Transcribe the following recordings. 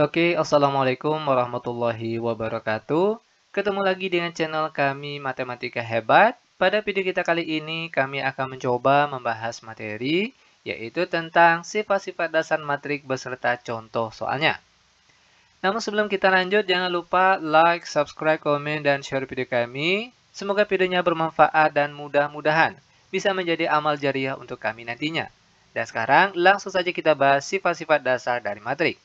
Oke, Assalamualaikum warahmatullahi wabarakatuh. Ketemu lagi dengan channel kami Matematika Hebat. Pada video kita kali ini, kami akan mencoba membahas materi, yaitu tentang sifat-sifat dasar matrik beserta contoh soalnya. Namun sebelum kita lanjut, jangan lupa like, subscribe, komen, dan share video kami. Semoga videonya bermanfaat dan mudah-mudahan bisa menjadi amal jariah untuk kami nantinya. Dan sekarang, langsung saja kita bahas sifat-sifat dasar dari matrik.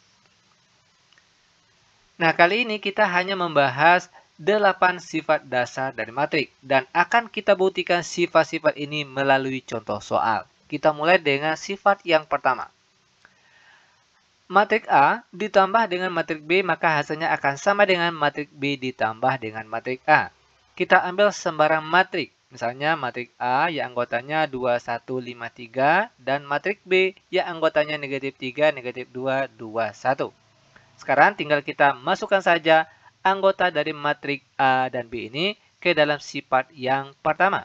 Nah, kali ini kita hanya membahas 8 sifat dasar dari matrik dan akan kita buktikan sifat-sifat ini melalui contoh soal. Kita mulai dengan sifat yang pertama. Matrik A ditambah dengan matrik B maka hasilnya akan sama dengan matrik B ditambah dengan matrik A. Kita ambil sembarang matrik. Misalnya matrik A yang anggotanya 2, 1, 5, 3 dan matrik B yang anggotanya negatif 3, negatif 2, 2, 1. Sekarang tinggal kita masukkan saja anggota dari matrik A dan B ini ke dalam sifat yang pertama.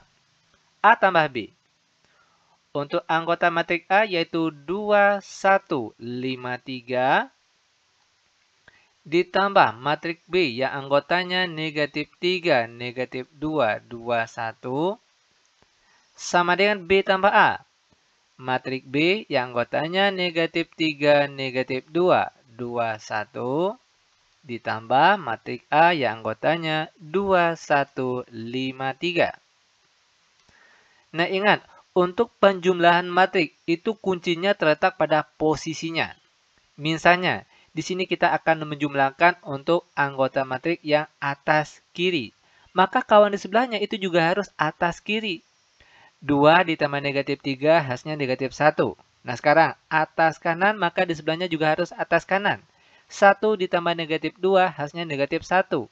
A tambah B. Untuk anggota matrik A yaitu 2, 1, 5, 3 ditambah matrik B yang anggotanya negatif 3, negatif 2, 2, 1 sama dengan B tambah A. Matrik B yang anggotanya negatif 3, negatif 2, 2, 1 ditambah matrik A yang anggotanya 2, 1, 5, 3. Nah, ingat, untuk penjumlahan matrik itu kuncinya terletak pada posisinya. Misalnya, di sini kita akan menjumlahkan untuk anggota matrik yang atas kiri. Maka kawan di sebelahnya itu juga harus atas kiri. 2 ditambah negatif 3 hasilnya negatif 1. Nah, sekarang atas kanan maka di sebelahnya juga harus atas kanan. 1 ditambah negatif 2 hasilnya negatif 1.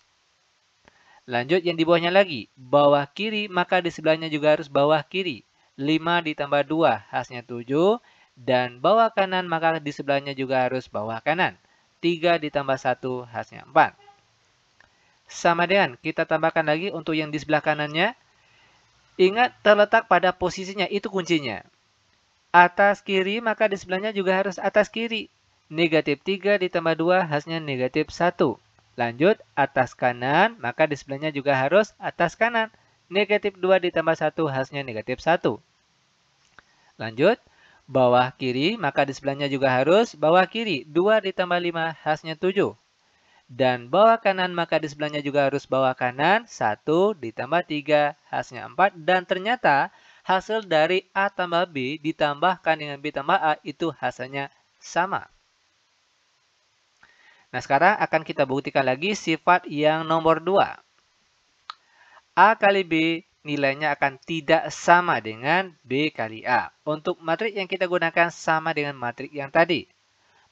Lanjut yang di bawahnya lagi. Bawah kiri maka di sebelahnya juga harus bawah kiri. 5 ditambah 2 hasilnya 7. Dan bawah kanan maka di sebelahnya juga harus bawah kanan. 3 ditambah 1 hasilnya 4. Sama dengan kita tambahkan lagi untuk yang di sebelah kanannya. Ingat terletak pada posisinya, itu kuncinya. Atas kiri maka di sebelahnya juga harus atas kiri. Negatif 3 ditambah 2 hasilnya negatif 1. Lanjut, atas kanan maka di sebelahnya juga harus atas kanan. Negatif 2 ditambah 1 hasilnya negatif 1. Lanjut, bawah kiri maka di sebelahnya juga harus bawah kiri. 2 ditambah 5 hasilnya 7. Dan bawah kanan maka di sebelahnya juga harus bawah kanan. 1 ditambah 3 hasilnya 4. Dan ternyata hasil dari A tambah B ditambahkan dengan B tambah A itu hasilnya sama. Nah, sekarang akan kita buktikan lagi sifat yang nomor 2. A kali B nilainya akan tidak sama dengan B kali A. Untuk matrik yang kita gunakan sama dengan matrik yang tadi.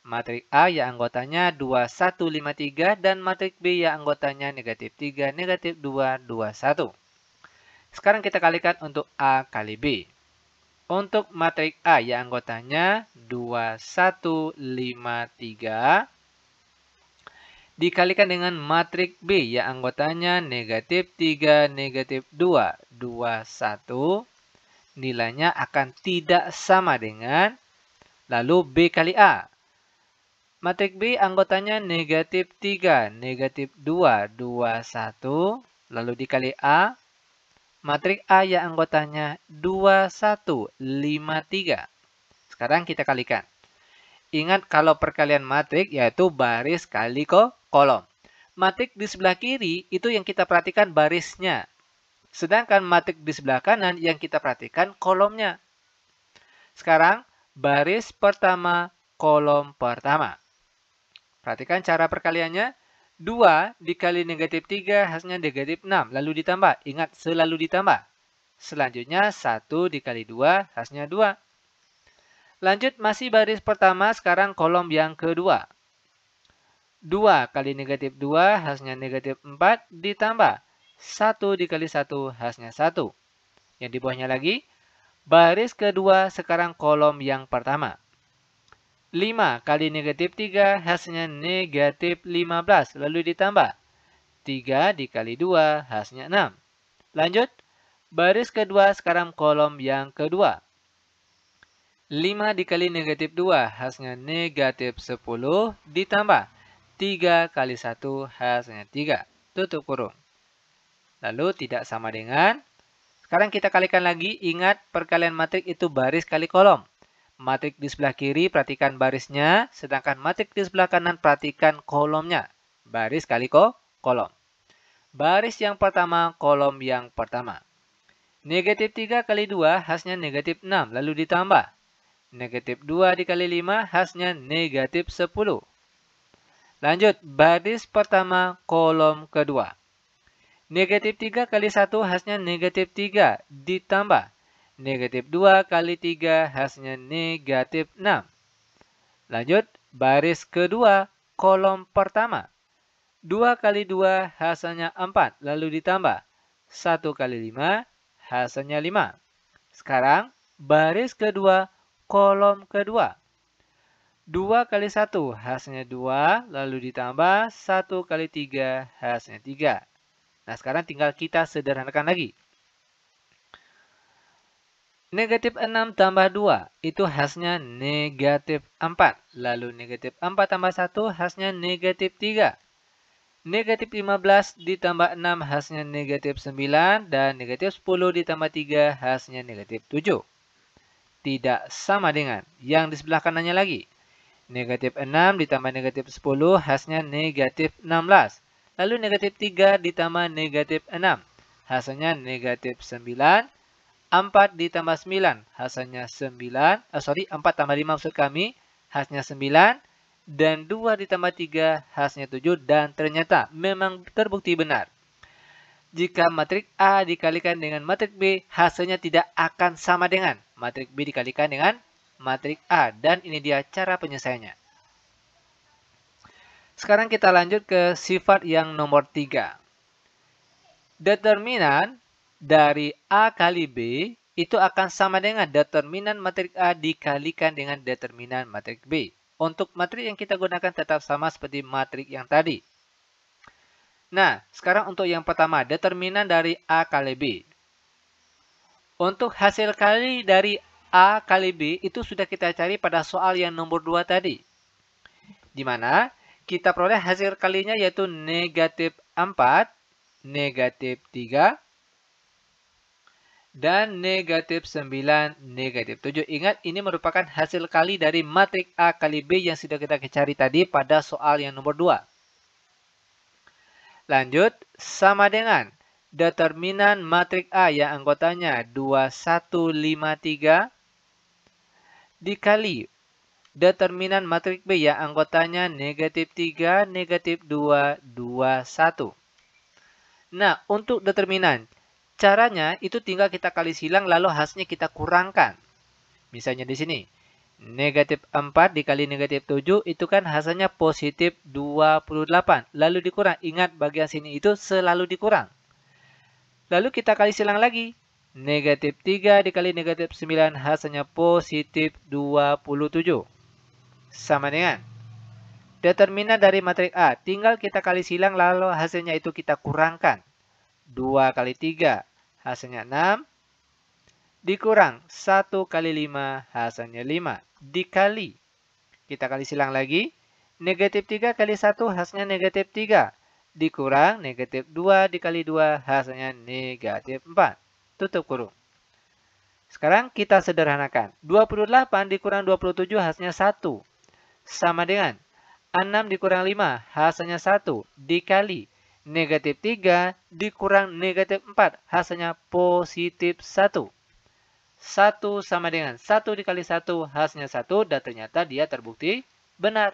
Matrik A yang anggotanya 2, 1, 5, 3 dan matrik B yang anggotanya negatif 3, negatif 2, 2, 1. Sekarang kita kalikan untuk A kali B. Untuk matrik A yang anggotanya 2, 1, 5, 3 dikalikan dengan matrik B yang anggotanya negatif 3, negatif 2, 2, 1. Nilainya akan tidak sama dengan lalu B kali A. Matrik B anggotanya negatif 3, negatif 2, 2, 1. Lalu dikali A. Matrik A yang anggotanya 2, 1, 5, 3. Sekarang kita kalikan. Ingat kalau perkalian matrik yaitu baris kali kolom. Matrik di sebelah kiri itu yang kita perhatikan barisnya. Sedangkan matrik di sebelah kanan yang kita perhatikan kolomnya. Sekarang baris pertama, kolom pertama. Perhatikan cara perkaliannya. 2 dikali negatif 3 hasilnya negatif 6. Lalu ditambah. Ingat selalu ditambah. Selanjutnya 1 dikali 2 hasilnya 2. Lanjut masih baris pertama, sekarang kolom yang kedua. 2 kali negatif 2 hasilnya negatif 4 ditambah 1 dikali 1 hasilnya 1. Yang di bawahnya lagi, baris kedua sekarang kolom yang pertama. 5 kali negatif 3 hasilnya negatif 15. Lalu ditambah 3 dikali 2 hasilnya 6. Lanjut, baris kedua sekarang kolom yang kedua. 5 dikali negatif 2 hasilnya negatif 10 ditambah 3 kali 1 hasilnya 3. Tutup kurung. Lalu tidak sama dengan. Sekarang kita kalikan lagi. Ingat perkalian matrik itu baris kali kolom. Matrik di sebelah kiri perhatikan barisnya. Sedangkan matrik di sebelah kanan perhatikan kolomnya. Baris kali kolom. Baris yang pertama, kolom yang pertama. Negatif 3 kali 2 hasilnya negatif 6. Lalu ditambah. Negatif 2 dikali 5 hasilnya negatif 10. Lanjut, baris pertama, kolom kedua. Negatif 3 kali 1 hasilnya negatif 3. Ditambah. Negatif 2 kali 3 hasilnya negatif 6. Lanjut, baris kedua, kolom pertama. 2 kali 2 hasilnya 4. Lalu ditambah. 1 kali 5 hasilnya 5. Sekarang, baris kedua, kolom kedua. 2 kali 1 hasilnya 2. Lalu ditambah 1 kali 3 hasilnya 3. Nah, sekarang tinggal kita sederhanakan lagi. Negatif 6 tambah 2, itu hasilnya negatif 4. Lalu negatif 4 tambah 1 hasilnya negatif 3. Negatif 15 ditambah 6 hasilnya negatif 9. Dan negatif 10 ditambah 3 hasilnya negatif 7. Tidak sama dengan yang di sebelah kanannya lagi. Negatif 6 ditambah negatif 10 hasilnya negatif 16. Lalu negatif 3 ditambah negatif 6. Hasilnya negatif 9. 4 ditambah 9. Hasilnya 9. 4 tambah 5 maksud kami. Hasilnya 9. Dan 2 ditambah 3 hasilnya 7. Dan ternyata memang terbukti benar. Jika matrik A dikalikan dengan matrik B, hasilnya tidak akan sama dengan matrik B dikalikan dengan matrik A. Dan ini dia cara penyelesaiannya. Sekarang kita lanjut ke sifat yang nomor 3. Determinan dari A kali B itu akan sama dengan determinan matrik A dikalikan dengan determinan matrik B. Untuk matrik yang kita gunakan tetap sama seperti matrik yang tadi. Nah, sekarang untuk yang pertama, determinan dari A kali B. Untuk hasil kali dari A kali B itu sudah kita cari pada soal yang nomor 2 tadi. Di mana kita peroleh hasil kalinya yaitu negatif 4, negatif 3, dan negatif 9, negatif 7. Ingat, ini merupakan hasil kali dari matrik A kali B yang sudah kita cari tadi pada soal yang nomor 2. Lanjut, sama dengan determinan matrik A yang anggotanya 2, 1, 5, 3 dikali determinan matrik B yang anggotanya negatif 3, negatif 2, 2, 1. Nah, untuk determinan, caranya itu tinggal kita kali silang lalu hasilnya kita kurangkan. Misalnya di sini, negatif 4 dikali negatif 7 itu kan hasilnya positif 28. Lalu dikurang, ingat bagian sini itu selalu dikurang. Lalu kita kali silang lagi. Negatif 3 dikali negatif 9 hasilnya positif 27. Sama dengan determinan dari matrik A. Tinggal kita kali silang lalu hasilnya itu kita kurangkan. 2 kali 3 hasilnya 6. Dikurang 1 kali 5 hasilnya 5. Dikali. Kita kali silang lagi. Negatif 3 kali 1 hasilnya negatif 3. Dikurang negatif 2 dikali 2 hasilnya negatif 4. Tutup kurung. Sekarang kita sederhanakan. 28 dikurang 27 hasilnya 1. Sama dengan 6 dikurang 5 hasilnya 1 dikali negatif 3 dikurang negatif 4 hasilnya positif 1. 1 sama dengan 1 dikali 1 hasilnya 1 dan ternyata dia terbukti benar.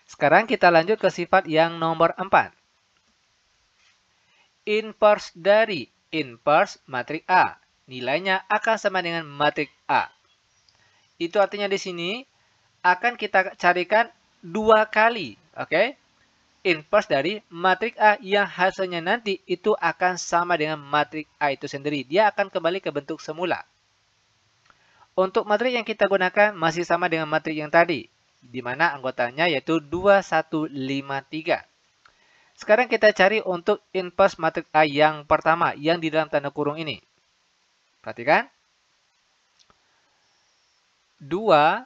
Sekarang kita lanjut ke sifat yang nomor 4. Inverse dari inverse matrik A. Nilainya akan sama dengan matrik A. Itu artinya di sini akan kita carikan 2 kali, oke? Inverse dari matrik A yang hasilnya nanti itu akan sama dengan matrik A itu sendiri. Dia akan kembali ke bentuk semula. Untuk matrik yang kita gunakan masih sama dengan matrik yang tadi, di mana anggotanya yaitu 2, 1, 5, 3. Sekarang kita cari untuk inverse matrik A yang pertama, yang di dalam tanda kurung ini. Perhatikan. 2,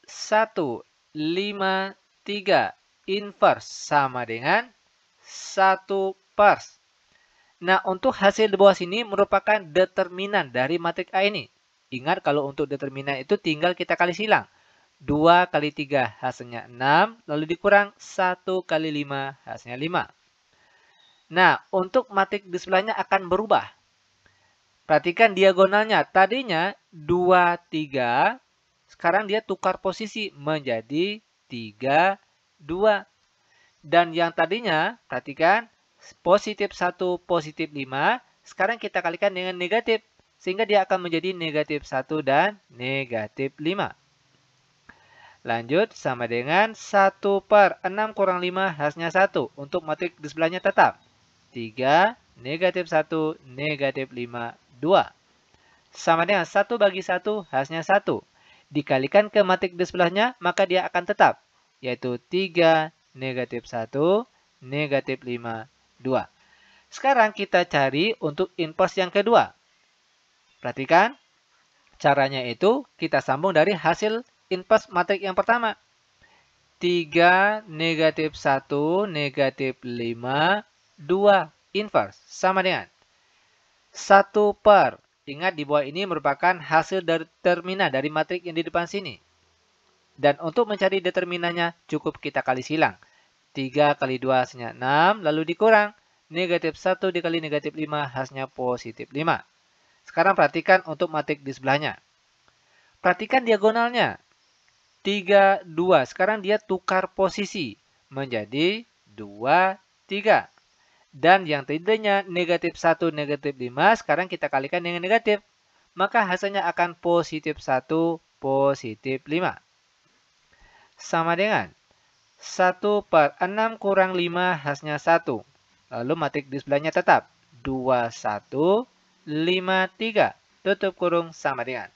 1, 5, 3 inverse sama dengan 1/. Nah, untuk hasil di bawah sini merupakan determinan dari matrik A ini. Ingat kalau untuk determinan itu tinggal kita kali silang. 2 kali 3 hasilnya 6, lalu dikurang 1 kali 5 hasilnya 5. Nah, untuk matrik di sebelahnya akan berubah. Perhatikan diagonalnya. Tadinya 2, 3. Sekarang dia tukar posisi menjadi 3, 2. Dan yang tadinya, perhatikan, positif 1, positif 5. Sekarang kita kalikan dengan negatif. Sehingga dia akan menjadi negatif 1 dan negatif 5. Lanjut, sama dengan 1/6 kurang 5 hasilnya 1. Untuk matrik di sebelahnya tetap. 3, negatif 1, negatif 5, 2. Sama dengan 1 bagi 1 hasilnya 1. Dikalikan ke matrik di sebelahnya, maka dia akan tetap. Yaitu 3, negatif 1, negatif 5, 2. Sekarang kita cari untuk inverse yang kedua. Perhatikan, caranya itu kita sambung dari hasil inverse matrik yang pertama. 3, negatif 1, negatif 5, 2 inverse. Sama dengan 1/. Ingat di bawah ini merupakan hasil determinan dari matrik yang di depan sini. Dan untuk mencari determinannya cukup kita kali silang. 3 kali 2 hasilnya 6, lalu dikurang. Negatif 1 dikali negatif 5 hasilnya positif 5. Sekarang perhatikan untuk matrik di sebelahnya. Perhatikan diagonalnya. 3, 2. Sekarang dia tukar posisi menjadi 2, 3. Dan yang tadinya negatif 1, negatif 5, sekarang kita kalikan dengan negatif. Maka hasilnya akan positif 1, positif 5. Sama dengan 1/6 kurang 5 hasilnya 1. Lalu matrik di sebelahnya tetap. 2, 1, 5, 3. Tutup kurung sama dengan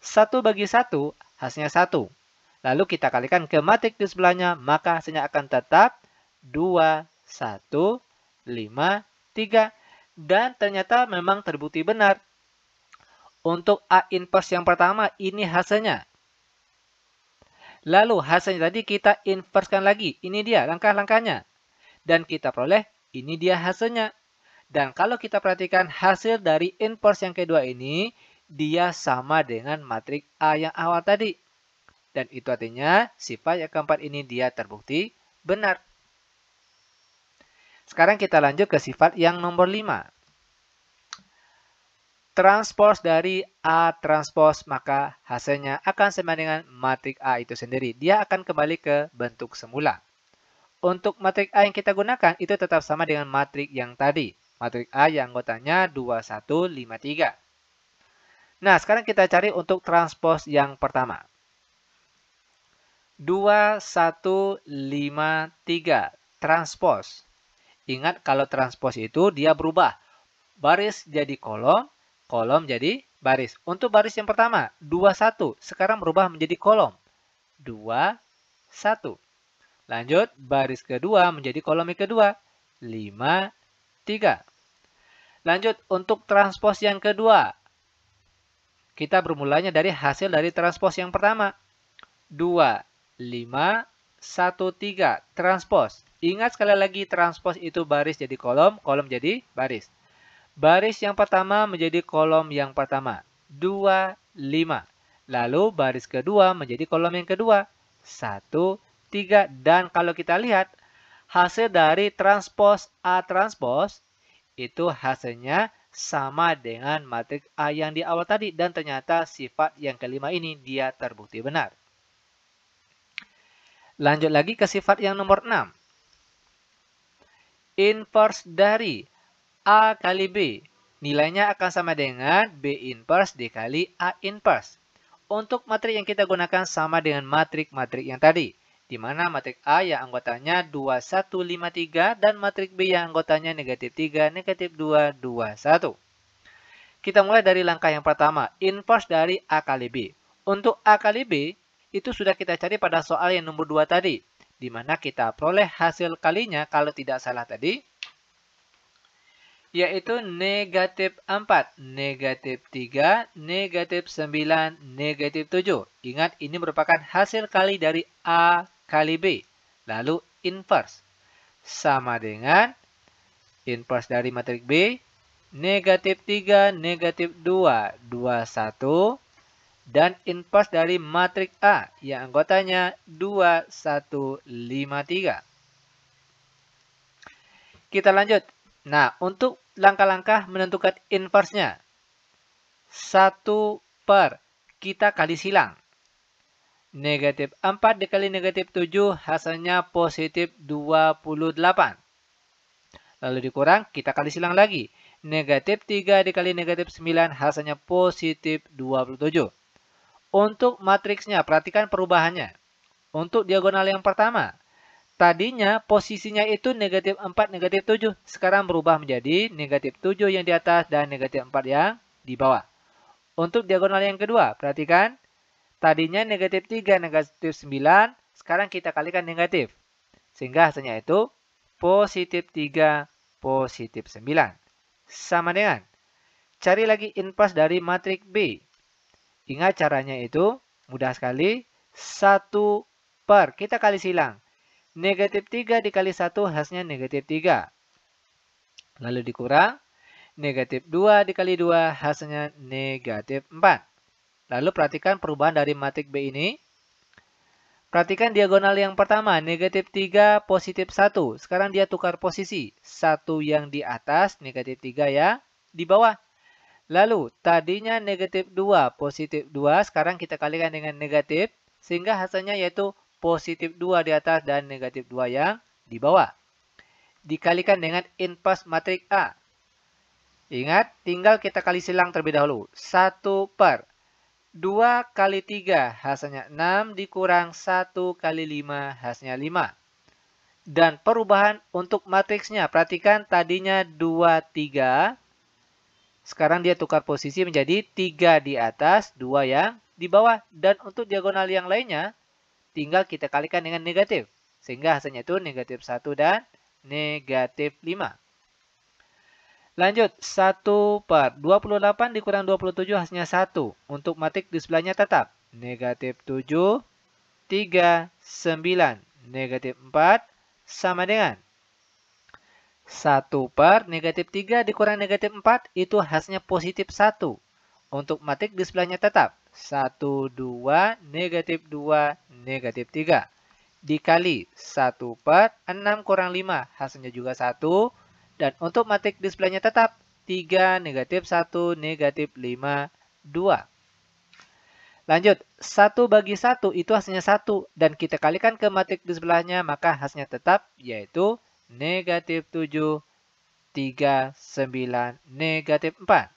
1 bagi 1 hasilnya 1. Lalu kita kalikan ke matrik di sebelahnya, maka hasilnya akan tetap 2, 1, 5, 3. Dan ternyata memang terbukti benar. Untuk A inverse yang pertama, ini hasilnya. Lalu hasilnya tadi kita inversekan lagi. Ini dia langkah-langkahnya. Dan kita peroleh, ini dia hasilnya. Dan kalau kita perhatikan hasil dari inverse yang kedua ini, dia sama dengan matrik A yang awal tadi. Dan itu artinya sifat yang keempat ini dia terbukti benar. Sekarang kita lanjut ke sifat yang nomor 5. Transpos dari A transpos, maka hasilnya akan sama dengan matrik A itu sendiri. Dia akan kembali ke bentuk semula. Untuk matrik A yang kita gunakan itu tetap sama dengan matrik yang tadi. Matrik A yang anggotanya 2, 1, 5, 3. Nah, sekarang kita cari untuk transpos yang pertama. 2, 1, 5, 3. Transpos. Ingat kalau transpos itu dia berubah. Baris jadi kolom, kolom jadi baris. Untuk baris yang pertama, 2, 1. Sekarang berubah menjadi kolom. 2, 1. Lanjut, baris kedua menjadi kolom yang kedua. 5, 3. Lanjut, untuk transpos yang kedua. Kita bermulanya dari hasil dari transpos yang pertama. 2, 5, 1, 3. Transpos. Ingat sekali lagi transpos itu baris jadi kolom, kolom jadi baris. Baris yang pertama menjadi kolom yang pertama. 2, 5. Lalu baris kedua menjadi kolom yang kedua. 1, 3. Dan kalau kita lihat hasil dari transpos A transpos itu hasilnya sama dengan matrik A yang di awal tadi. Dan ternyata sifat yang kelima ini dia terbukti benar. Lanjut lagi ke sifat yang nomor 6. Inverse dari A kali B. Nilainya akan sama dengan B inverse dikali A inverse. Untuk matrik yang kita gunakan sama dengan matrik-matrik yang tadi. Di mana matrik A yang anggotanya 2, 1, 5, 3 dan matrik B yang anggotanya negatif 3, negatif 2, 2, 1. Kita mulai dari langkah yang pertama, inverse dari A kali B. Untuk A kali B, itu sudah kita cari pada soal yang nomor 2 tadi. Di mana kita peroleh hasil kalinya kalau tidak salah tadi, yaitu negatif 4, negatif 3, negatif 9, negatif 7. Ingat, ini merupakan hasil kali dari A kali B. lalu inverse. Sama dengan inverse dari matrik B, negatif 3, negatif 2, 2, 1. Dan inverse dari matrik A yang anggotanya 2, 1, 5, 3. Kita lanjut. Nah, untuk langkah-langkah menentukan inverse-nya. 1 per, kita kali silang. Negatif 4 dikali negatif 7 hasilnya positif 28. Lalu dikurang, kita kali silang lagi. Negatif 3 dikali negatif 9 hasilnya positif 27. Untuk matriksnya, perhatikan perubahannya. Untuk diagonal yang pertama, tadinya posisinya itu negatif 4, negatif 7. Sekarang berubah menjadi negatif 7 yang di atas dan negatif 4 yang di bawah. Untuk diagonal yang kedua, perhatikan. Tadinya negatif 3, negatif 9. Sekarang kita kalikan negatif. Sehingga hasilnya itu positif 3, positif 9. Sama dengan. Cari lagi inverse dari matrik B. Ingat caranya itu mudah sekali. 1 per, kita kali silang. Negatif 3 dikali 1 hasilnya negatif 3. Lalu dikurang. Negatif 2 dikali 2 hasilnya negatif 4. Lalu perhatikan perubahan dari matrik B ini. Perhatikan diagonal yang pertama, negatif 3, positif 1. Sekarang dia tukar posisi. 1 yang di atas, negatif 3 ya di bawah. Lalu, tadinya negatif 2, positif 2. Sekarang kita kalikan dengan negatif. Sehingga hasilnya yaitu positif 2 di atas dan negatif 2 yang di bawah. Dikalikan dengan inverse matrik A. Ingat, tinggal kita kali silang terlebih dahulu. 1 per 2 kali 3 hasilnya 6 dikurang 1 kali 5 hasilnya 5. Dan perubahan untuk matriksnya. Perhatikan tadinya 2, 3. Sekarang dia tukar posisi menjadi 3 di atas, 2 yang di bawah. Dan untuk diagonal yang lainnya, tinggal kita kalikan dengan negatif. Sehingga hasilnya itu negatif 1 dan negatif 5. Lanjut, 1 per 28 dikurang 27 hasilnya 1. Untuk matrik di sebelahnya tetap. Negatif 7, 3, 9. Negatif 4 sama dengan 1 per negatif 3 dikurang negatif 4 itu hasilnya positif 1. Untuk matrik di sebelahnya tetap. 1, 2, negatif 2, negatif 3. Dikali 1 per 6 kurang 5 hasilnya juga 1. Dan untuk matrik di sebelahnya tetap 3, negatif 1, negatif 5, 2. Lanjut, 1 bagi 1 itu hasilnya 1. Dan kita kalikan ke matrik di sebelahnya, maka hasilnya tetap yaitu negatif 7, 3, 9, negatif 4.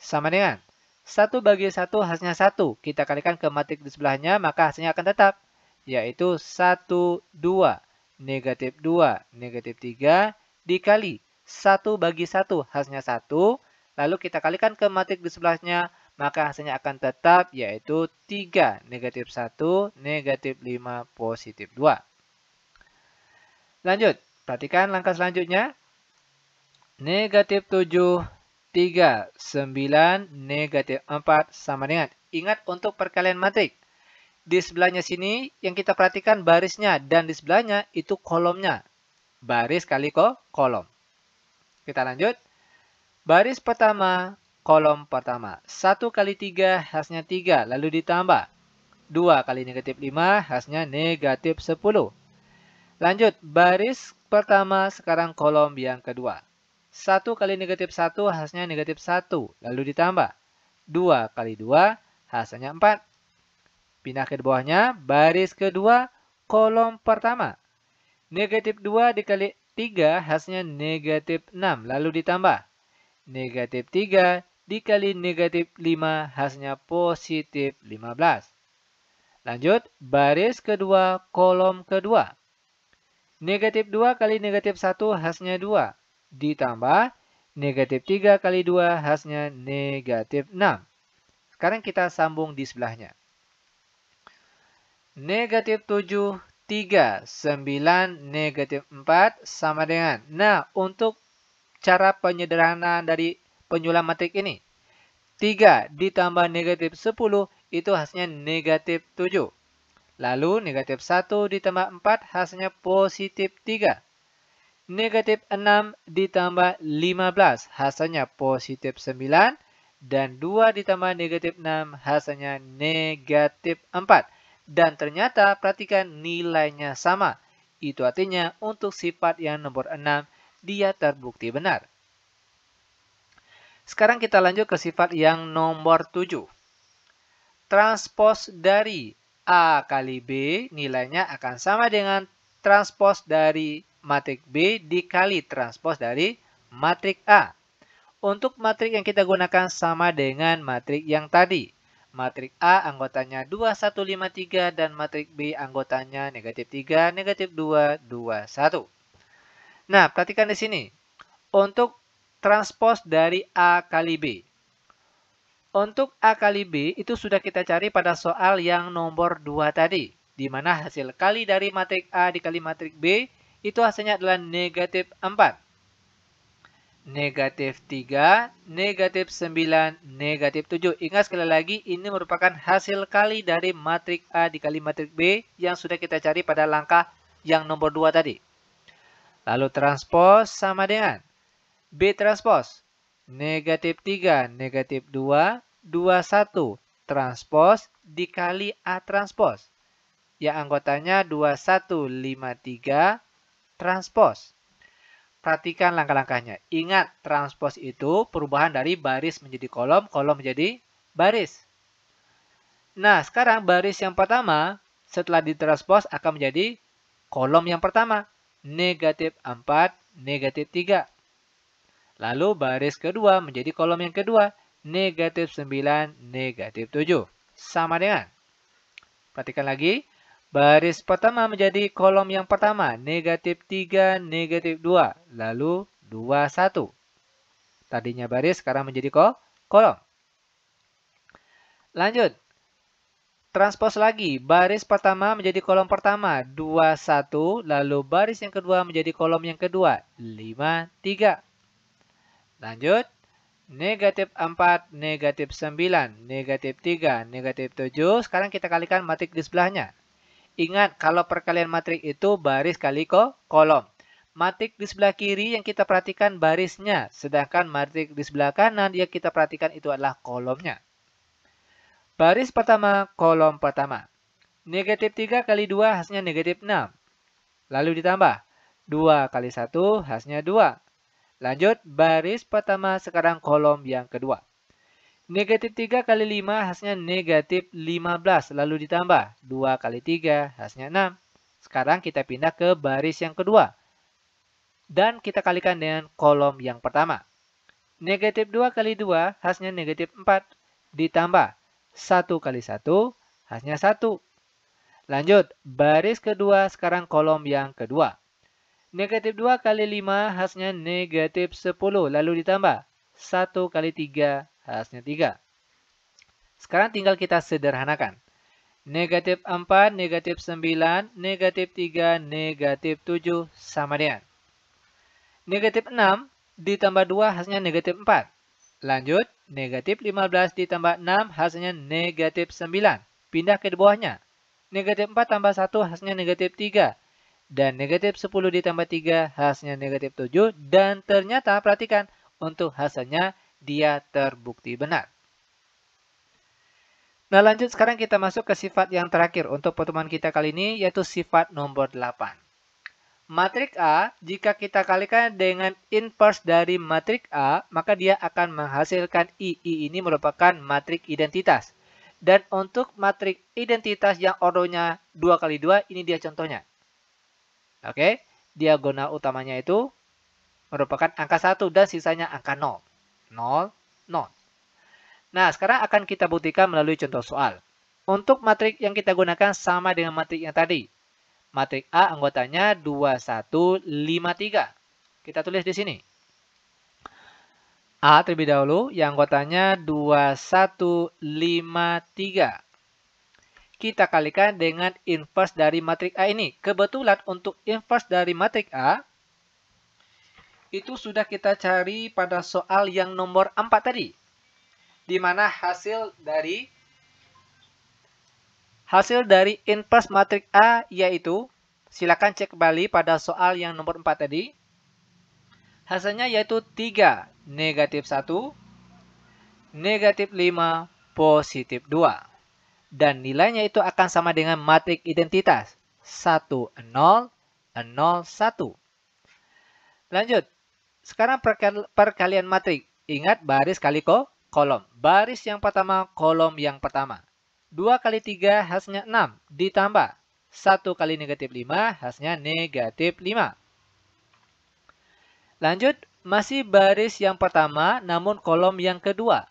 Sama dengan 1 bagi 1 hasilnya 1. Kita kalikan ke matrik di sebelahnya, maka hasilnya akan tetap yaitu 1, 2, negatif 2, negatif 3 dikali 1 bagi 1 hasilnya 1. Lalu kita kalikan ke matrik di sebelahnya, maka hasilnya akan tetap yaitu 3, negatif 1, negatif 5, positif 2. Lanjut, perhatikan langkah selanjutnya. Negatif 7, 3, 9, negatif 4 sama dengan. Ingat untuk perkalian matrik. Di sebelahnya sini yang kita perhatikan barisnya dan di sebelahnya itu kolomnya. Baris kali kolom. Kita lanjut. Baris pertama, kolom pertama. 1 kali 3 hasilnya 3, lalu ditambah. 2 kali negatif 5 hasilnya negatif 10. Lanjut, baris pertama sekarang kolom yang kedua. 1 kali negatif 1 hasilnya negatif 1, lalu ditambah. 2 kali 2 hasilnya 4. Pindah ke bawahnya, baris kedua, kolom pertama. Negatif 2 dikali 3 hasilnya negatif 6, lalu ditambah. Negatif 3 dikali negatif 5 hasilnya positif 15. Lanjut, baris kedua, kolom kedua. Negatif 2 kali negatif 1 hasilnya 2. Ditambah, negatif 3 kali 2 hasilnya negatif 6. Sekarang kita sambung di sebelahnya. Negatif 7, 3, 9, negatif 4 sama dengan. Nah, untuk cara penyederhanaan dari penyulam matrik ini. 3 ditambah negatif 10 itu hasilnya negatif 7. Lalu negatif 1 ditambah 4 hasilnya positif 3. Negatif 6 ditambah 15 hasilnya positif 9. Dan 2 ditambah negatif 6 hasilnya negatif 4. Dan ternyata perhatikan nilainya sama. Itu artinya untuk sifat yang nomor 6 dia terbukti benar. Sekarang kita lanjut ke sifat yang nomor 7. Transpos dari A kali B nilainya akan sama dengan transpos dari matrik B dikali transpos dari matrik A. Untuk matrik yang kita gunakan sama dengan matrik yang tadi. Matrik A anggotanya 2, 1, 5, 3 dan matrik B anggotanya negatif 3, negatif 2, 2, 1. Nah, perhatikan di sini. Untuk transpos dari A kali B. Untuk A kali B itu sudah kita cari pada soal yang nomor 2 tadi. Di mana hasil kali dari matrik A dikali matrik B itu hasilnya adalah negatif 4. Negatif 3, negatif 9, negatif 7. Ingat sekali lagi ini merupakan hasil kali dari matrik A dikali matrik B yang sudah kita cari pada langkah yang nomor 2 tadi. Lalu transpos sama dengan B transpos. Negatif 3, negatif 2, 2, 1. Transpos dikali A transpos. Yang anggotanya 2, 1, 5, 3. Transpos. Perhatikan langkah-langkahnya. Ingat, transpos itu perubahan dari baris menjadi kolom, kolom menjadi baris. Nah, sekarang baris yang pertama setelah ditranspos akan menjadi kolom yang pertama. Negatif 4, negatif 3. Lalu baris kedua menjadi kolom yang kedua. Negatif 9, negatif 7. Sama dengan. Perhatikan lagi. Baris pertama menjadi kolom yang pertama. Negatif 3, negatif 2. Lalu 2, 1. Tadinya baris, sekarang menjadi kolom. Lanjut. Transpos lagi. Baris pertama menjadi kolom pertama. 2, 1. Lalu baris yang kedua menjadi kolom yang kedua. 5, 3. Lanjut. Negatif 4, negatif 9, negatif 3, negatif 7. Sekarang kita kalikan matrik di sebelahnya. Ingat, kalau perkalian matrik itu baris kali kolom. Matrik di sebelah kiri yang kita perhatikan barisnya. Sedangkan matrik di sebelah kanan yang kita perhatikan itu adalah kolomnya. Baris pertama, kolom pertama. Negatif 3 kali 2 hasilnya negatif 6. Lalu ditambah. 2 kali 1 hasilnya 2. Lanjut, baris pertama sekarang kolom yang kedua. Negatif 3 kali 5 hasilnya negatif 15. Lalu ditambah. 2 kali 3 hasilnya 6. Sekarang kita pindah ke baris yang kedua. Dan kita kalikan dengan kolom yang pertama. Negatif 2 kali 2 hasilnya negatif 4. Ditambah. 1 kali 1 hasilnya 1. Lanjut, baris kedua sekarang kolom yang kedua. Negatif 2 kali 5 hasilnya negatif 10. Lalu ditambah. 1 kali 3 hasilnya 3. Sekarang tinggal kita sederhanakan. Negatif 4, negatif 9, negatif 3, negatif 7 sama dengan. Negatif 6 ditambah 2 hasilnya negatif 4. Lanjut, negatif 15 ditambah 6 hasilnya negatif 9. Pindah ke bawahnya. Negatif 4 tambah 1 hasilnya negatif 3. Dan negatif 10 ditambah 3 hasilnya negatif 7. Dan ternyata perhatikan untuk hasilnya dia terbukti benar. Nah, lanjut sekarang kita masuk ke sifat yang terakhir untuk pertemuan kita kali ini, yaitu sifat nomor 8. Matrik A, jika kita kalikan dengan inverse dari matrik A, maka dia akan menghasilkan I. I ini merupakan matrik identitas. Dan untuk matrik identitas yang ordonya 2 kali 2, ini dia contohnya. Oke, diagonal utamanya itu merupakan angka 1 dan sisanya angka 0. 0, 0. Nah, sekarang akan kita buktikan melalui contoh soal. Untuk matrik yang kita gunakan sama dengan matrik yang tadi. Matrik A anggotanya 2, 1, 5, 3. Kita tulis di sini. A terlebih dahulu yang anggotanya 2, 1, 5, 3. Kita kalikan dengan inverse dari matrik A ini. Kebetulan untuk inverse dari matrik A, itu sudah kita cari pada soal yang nomor 4 tadi. Di mana hasil dari Hasil dari inverse matrik A yaitu, silakan cek kembali pada soal yang nomor 4 tadi. Hasilnya yaitu 3, negatif 1, negatif 5, positif 2. Dan nilainya itu akan sama dengan matrik identitas. 1, 0, 0, 1. Lanjut. Sekarang perkalian matrik. Ingat baris kali kolom. Baris yang pertama, kolom yang pertama. 2 kali 3 hasilnya 6. Ditambah 1 kali negatif 5 hasilnya negatif 5. Lanjut, masih baris yang pertama namun kolom yang kedua.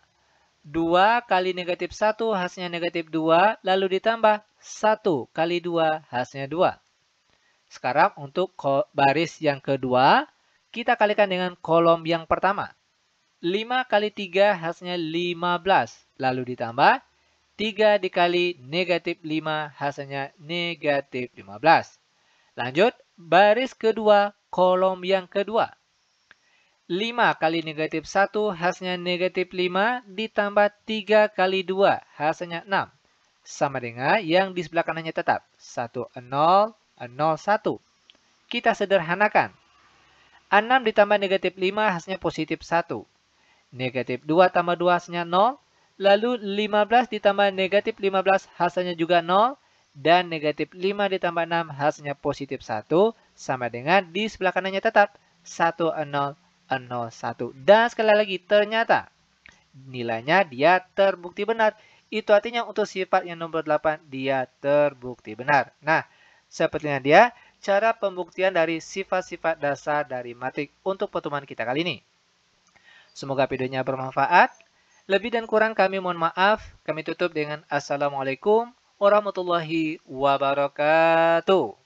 2 kali negatif 1 hasilnya negatif 2, lalu ditambah 1 kali 2 hasilnya 2. Sekarang untuk baris yang kedua, kita kalikan dengan kolom yang pertama. 5 kali 3 hasilnya 15, lalu ditambah 3 dikali negatif 5 hasilnya negatif 15. Lanjut, baris kedua, kolom yang kedua. 5 kali negatif 1 hasilnya negatif 5 ditambah 3 kali 2 hasilnya 6. Sama dengan yang di sebelah kanannya tetap. 1, 0, 0, 1. Kita sederhanakan. 6 ditambah negatif 5 hasilnya positif 1. Negatif 2 tambah 2 hasilnya 0. Lalu 15 ditambah negatif 15 hasilnya juga 0. Dan negatif 5 ditambah 6 hasilnya positif 1. Sama dengan di sebelah kanannya tetap. 1, 0, 0, 1. Dan sekali lagi ternyata nilainya dia terbukti benar. Itu artinya untuk sifat yang nomor 8 dia terbukti benar. Nah, sepertinya dia cara pembuktian dari sifat-sifat dasar dari matrik untuk pertemuan kita kali ini. Semoga videonya bermanfaat. Lebih dan kurang kami mohon maaf. Kami tutup dengan Assalamualaikum warahmatullahi wabarakatuh.